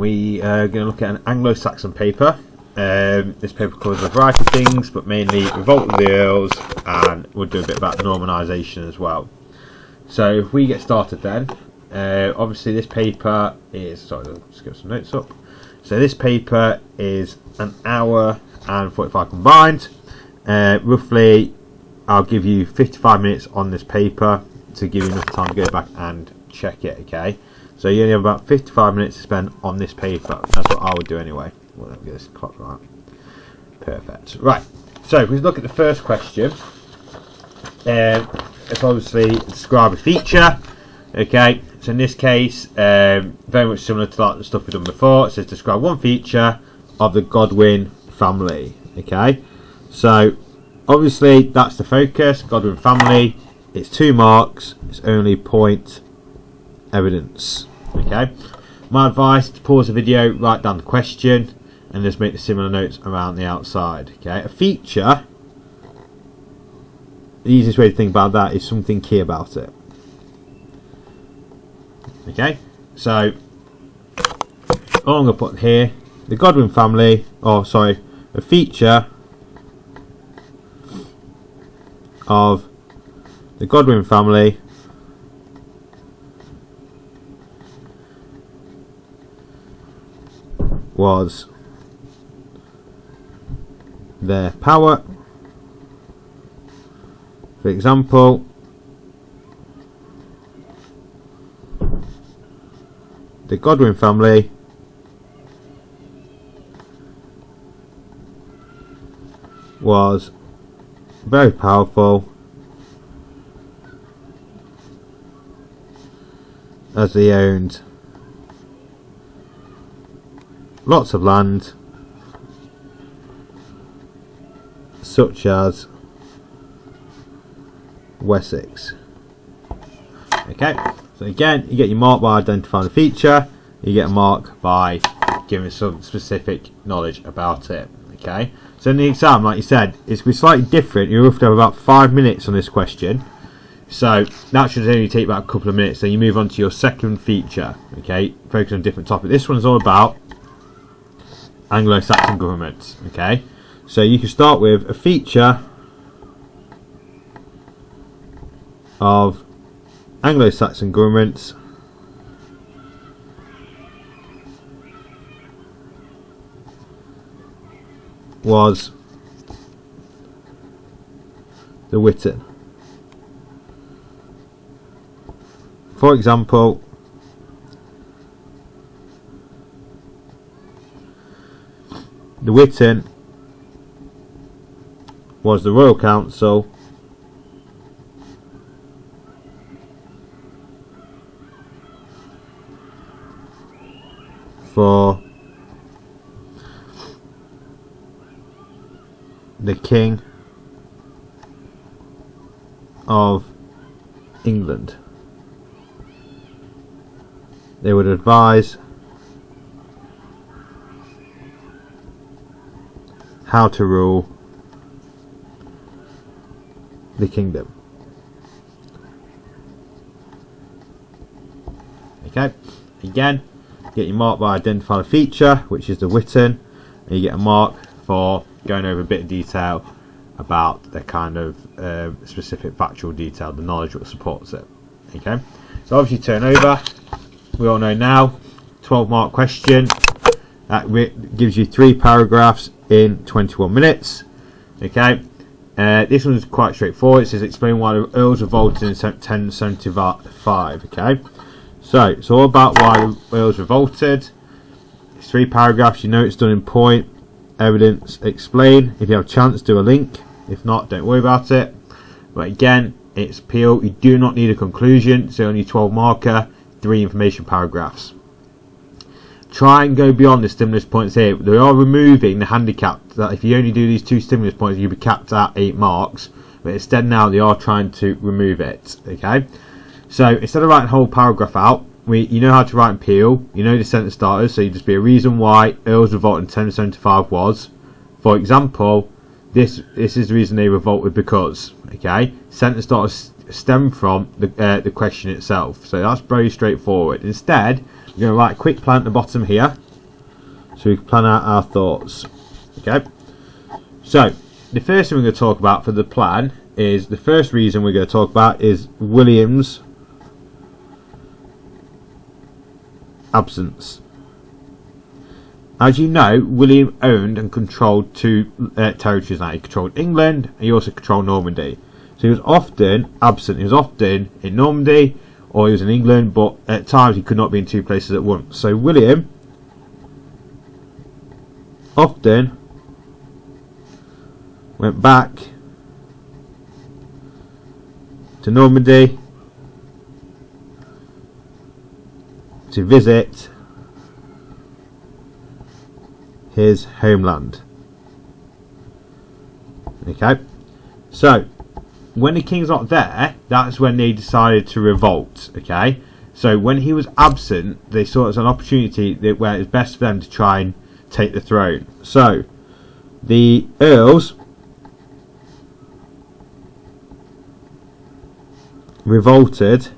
we are going to look at an Anglo-Saxon paper. This paper covers a variety of things, but mainly revolt of the Earls, and we'll do a bit about Normanisation as well. So if we get started then, obviously this paper is, sorry, let's get some notes up. So this paper is an hour and 45 combined. Roughly, I'll give you 55 minutes on this paper to give you enough time to go back and check it, okay? So you only have about 55 minutes to spend on this paper. That's what I would do anyway. Well, let me get this clock right. Perfect. Right, so if we look at the first question, it's obviously describe a feature, okay? So in this case, very much similar to like the stuff we've done before. It says describe one feature of the Godwin family, okay? So obviously that's the focus, Godwin family. It's 2 marks, it's only point evidence, okay? My advice, to pause the video, write down the question, and just make the similar notes around the outside, okay? A feature, the easiest way to think about that is something key about it, okay? So all I'm going to put here, the Godwin family, a feature of the Godwin family was their power. For example, the Godwin family was very powerful as they owned lots of land, such as Wessex. Okay, so again, you get your mark by identifying the feature, you get a mark by giving some specific knowledge about it. Okay, so in the exam, like you said, it's going to be slightly different. You have to have about 5 minutes on this question. So that should only take about a couple of minutes. Then you move on to your second feature. Okay, focus on a different topic. This one's all about Anglo-Saxon governments. Okay, so you can start with a feature of Anglo-Saxon governments was the Witan. For example, the Witan was the Royal Council for the King of England. They would advise how to rule the kingdom. Okay, again, get your mark by identifying a feature, which is the Witan, and you get a mark for going over a bit of detail about the kind of specific factual detail, the knowledge that supports it. Okay, so obviously turn over. We all know now, 12 mark question that gives you 3 paragraphs in 21 minutes. Okay, this one's quite straightforward. It says explain why the Earls revolted in 1075. Okay, so it's all about why the Earls revolted. It's 3 paragraphs. You know it's done in point, evidence, explain. If you have a chance, do a link. If not, don't worry about it. But again, it's appeal. You do not need a conclusion. It's only 12 marker, 3 information paragraphs. Try and go beyond the stimulus points here. They are removing the handicap that if you only do these 2 stimulus points, you'll be capped at 8 marks. But instead now they are trying to remove it. Okay, so instead of writing the whole paragraph out, you know how to write appeal. You know the sentence starters. So you just be a reason why Earls revolt in 1075 was, for example, this is the reason they revolted because. Okay, sentence starters stem from the question itself. So that's very straightforward. Instead, you're going to write a quick plan at the bottom here. so we can plan out our thoughts. Okay, so the first thing we're going to talk about for the plan is, the first reason we're going to talk about is William's absence. As you know, William owned and controlled two territories now. He controlled England and he also controlled Normandy. So he was often absent. He was often in Normandy or he was in England, but at times he could not be in two places at once. So William often went back to Normandy to visit his homeland. Okay, so when the king's not there, that's when they decided to revolt. Okay, so when he was absent, they saw it as an opportunity where it was best for them to try and take the throne. So the earls revolted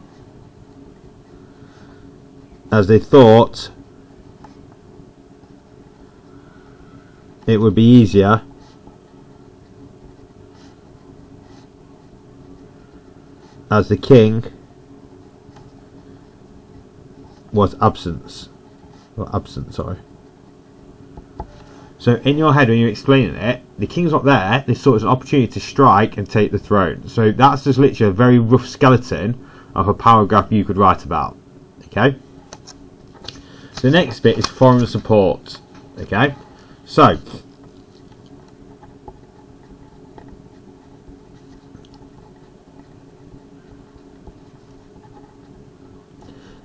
as they thought it would be easier as the king was absent. Sorry. So in your head when you're explaining it, the king's not there, they saw it as an opportunity to strike and take the throne. So that's just literally a very rough skeleton of a paragraph you could write about. Okay. The next bit is foreign support. Okay. So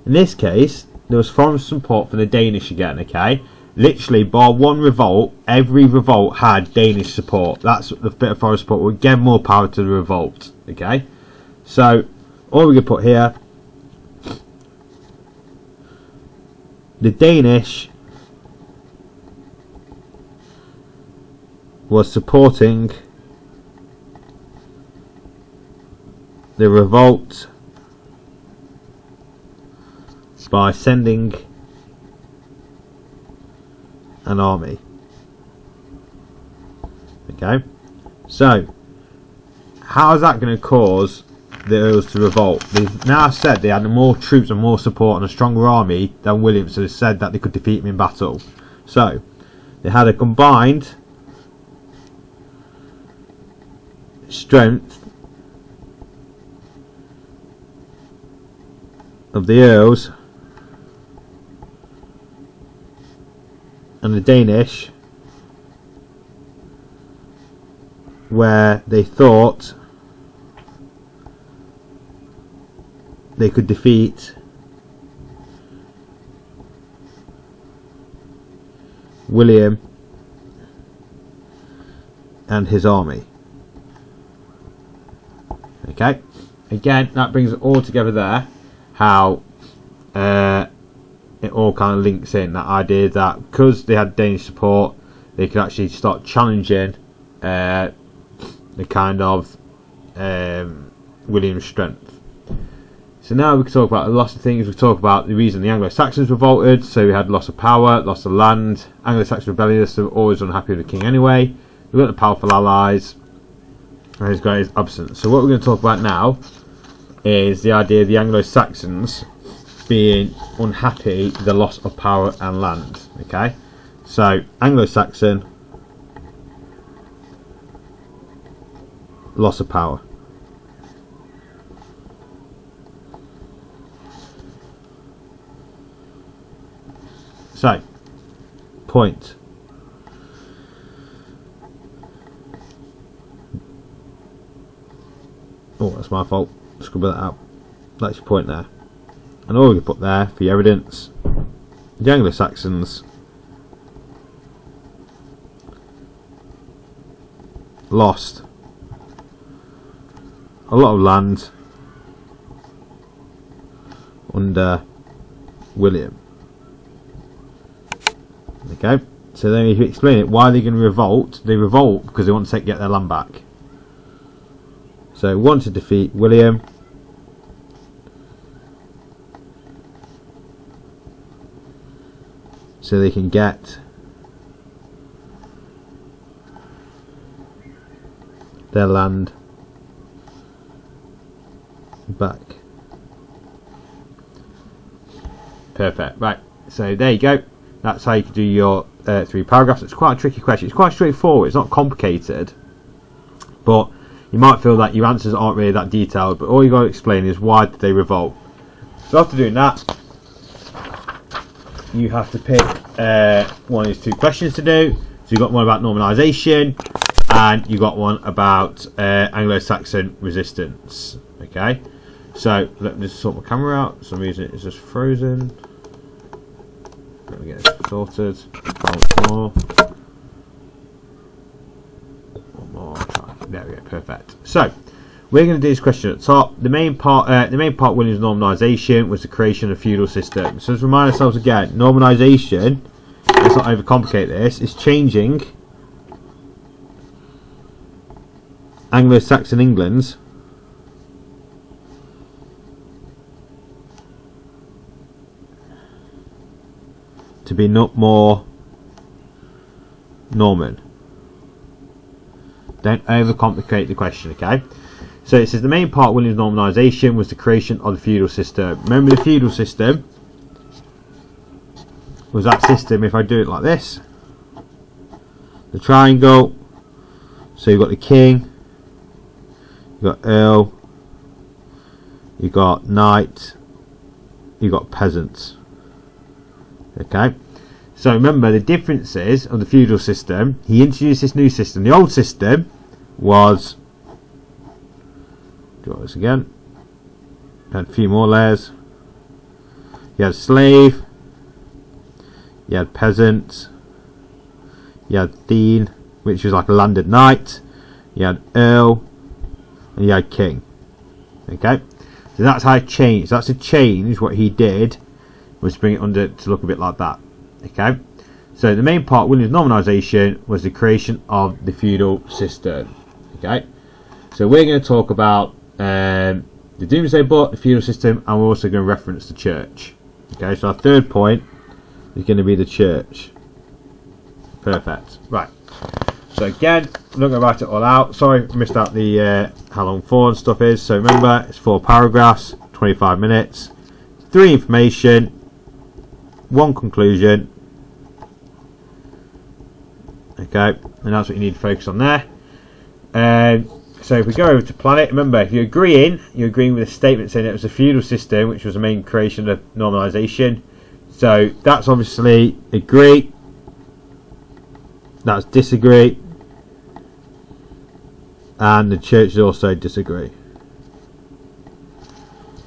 in this case there was foreign support for the Danish again. Okay, literally bar one revolt, every revolt had Danish support. That's the bit of foreign support. We'll give more power to the revolt. Okay, so all we can put here, the Danish was supporting the revolt by sending an army. Okay, so how is that going to cause the Earls to revolt? They've now said they had more troops and more support and a stronger army than William, so they said that they could defeat him in battle. So they had a combined strength of the Earls and the Danish, where they thought they could defeat William and his army. Okay, again that brings it all together there, how it all kind of links in, that idea that because they had Danish support they could actually start challenging the kind of William's strength. So now we can talk about a lot of things. We talk about the reason the Anglo-Saxons revolted. So we had loss of power, loss of land. Anglo-Saxon rebellious, so always unhappy with the king anyway. We've got the powerful allies, and he's got his absence. So what we're going to talk about now is the idea of the Anglo-Saxons being unhappy with the loss of power and land. Okay, so Anglo-Saxon loss of power. So, point. Oh, that's my fault. Scribble that out. That's your point there. And all we can put there for your evidence, the Anglo-Saxons lost a lot of land under William. Okay, so then if you explain it, why are they going to revolt? They revolt because they want to get their land back. So want to defeat William, so they can get their land back. Perfect. Right, so there you go. That's how you can do your 3 paragraphs. It's quite a tricky question. It's quite straightforward. It's not complicated, but you might feel that your answers aren't really that detailed, but all you got to explain is why did they revolt. So after doing that, you have to pick one of these 2 questions to do. So you've got one about normalisation, and you've got one about Anglo-Saxon resistance. Okay, so let me just sort my camera out. For some reason it's just frozen. Let me get it sorted. One more. There we go. Perfect. So we're going to do this question at the top. The main part William's normalisation was the creation of a feudal system. So let's remind ourselves again. Normalisation. Let's not overcomplicate this. It's changing Anglo-Saxon England to be not more Norman. Don't overcomplicate the question, okay? So it says the main part of William's normalisation was the creation of the feudal system. Remember, the feudal system was that system, if I do it like this, the triangle. So you've got the king, you've got earl, you've got knight, you've got peasants. Okay, so remember the differences of the feudal system. He introduced this new system. The old system was, draw this again, had a few more layers. You had slave, you had peasant, you had thegn, which was like a landed knight, you had earl, and you had king. Okay, so that's how it changed. That's a change. What he did was bring it under to look a bit like that. Okay, so the main part, William's normalisation, was the creation of the feudal system. Okay, so we're going to talk about the Domesday Book, the feudal system, and we're also going to reference the church. Okay, so our third point is going to be the church. Perfect. Right. So again, I'm not going to write it all out. Sorry, I missed out the how long 4 and stuff is. So remember, it's 4 paragraphs, 25 minutes, 3 information, 1 conclusion. Okay, and that's what you need to focus on there. So if we go over to planet, remember, if you're agreeing with a statement saying it was a feudal system, which was the main creation of normalisation. So that's obviously agree, that's disagree, and the church is also disagree.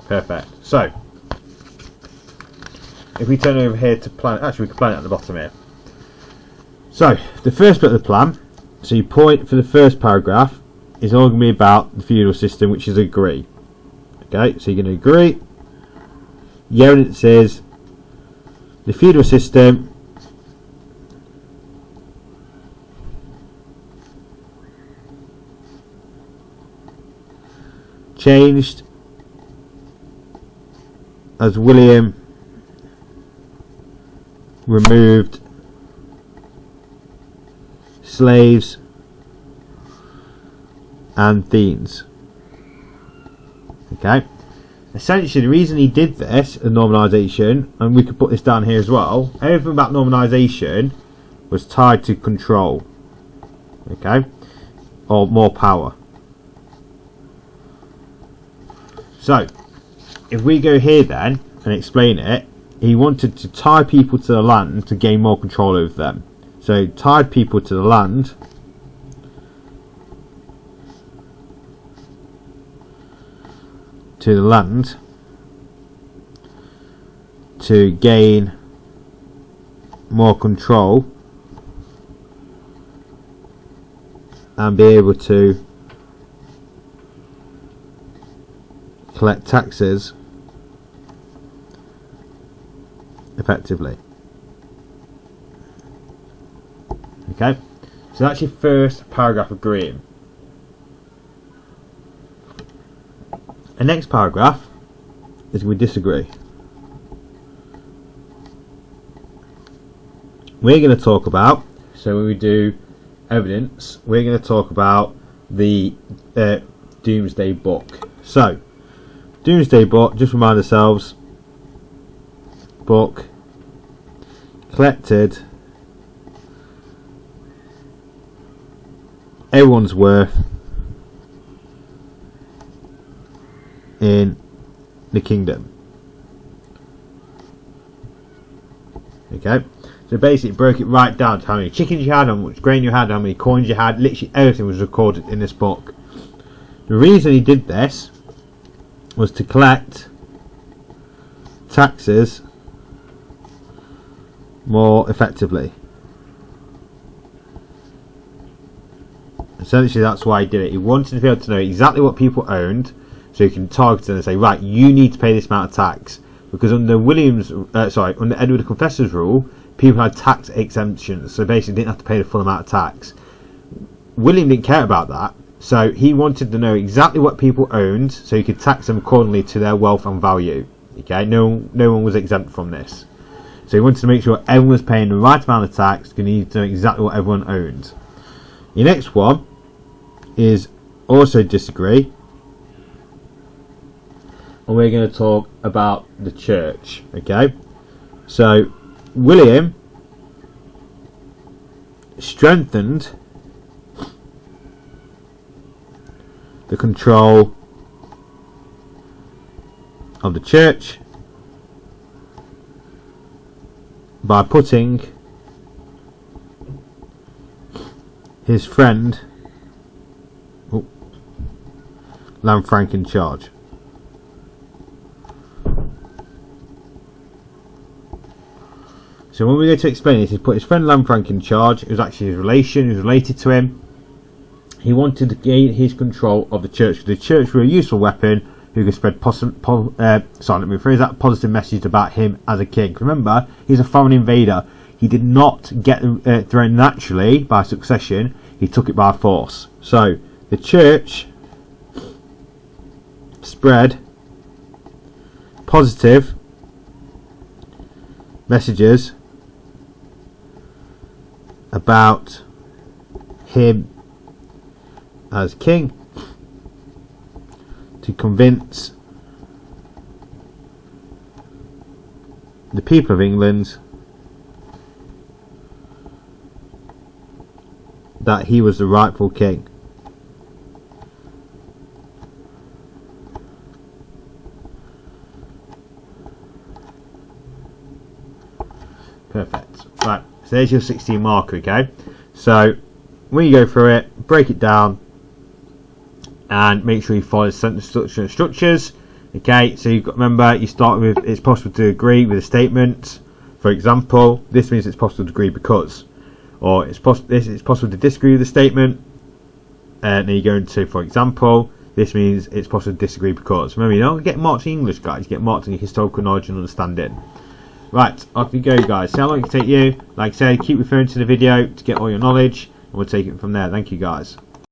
Perfect. So if we turn over here to planet, actually we can plan it at the bottom here. So the first bit of the plan, so your point for the first paragraph is all going to be about the feudal system, which is agree. Okay, so you're going to agree. Your evidence is the feudal system changed as William removed slaves and thegns. Okay, essentially the reason he did this, a normalisation, and we could put this down here as well, everything about normalisation was tied to control. Okay, or more power. So if we go here then and explain it, he wanted to tie people to the land to gain more control over them. So tied people to the land to gain more control and be able to collect taxes effectively. Okay, so that's your first paragraph agreeing. The next paragraph is we disagree. We're going to talk about, so when we do evidence, we're going to talk about the Domesday Book. So, Domesday Book, just remind ourselves, book collected everyone's worth in the kingdom. Okay, so basically it broke it right down to how many chickens you had, how much grain you had, how many coins you had. Literally everything was recorded in this book. The reason he did this was to collect taxes more effectively. Essentially that's why he did it. He wanted to be able to know exactly what people owned, so he can target them and say, right, you need to pay this amount of tax. Because under under Edward the Confessor's rule, people had tax exemptions, so basically didn't have to pay the full amount of tax. William didn't care about that, so he wanted to know exactly what people owned, so he could tax them accordingly to their wealth and value. Okay, no one was exempt from this. So he wanted to make sure everyone was paying the right amount of tax, because he needed to know exactly what everyone owned. The next one is also disagree. And we're going to talk about the church. Okay, so William strengthened the control of the church by putting his friend Lanfranc in charge. So when we go to explain this, he put his friend Lanfranc in charge. It was actually his relation, who was related to him. He wanted to gain his control of the church, because the church were a useful weapon who could spread positive message about him as a king. Remember, he's a foreign invader. He did not get the throne naturally by succession. He took it by force. So the church spread positive messages about him as king to convince the people of England that he was the rightful king. Perfect. Right, so there's your 16 marker, okay? So when you go through it, break it down and make sure you follow the sentence structure and structures. Okay, so you've got, remember, you start with it's possible to agree with a statement. For example, this means it's possible to agree because, or it's possible to disagree with the statement. And then you go into, for example, this means it's possible to disagree because. Remember, you don't get marked in English, guys. You get marked in your historical knowledge and understanding. Right, off you go, guys. See how long it can take you. Like I say, keep referring to the video to get all your knowledge, and we'll take it from there. Thank you, guys.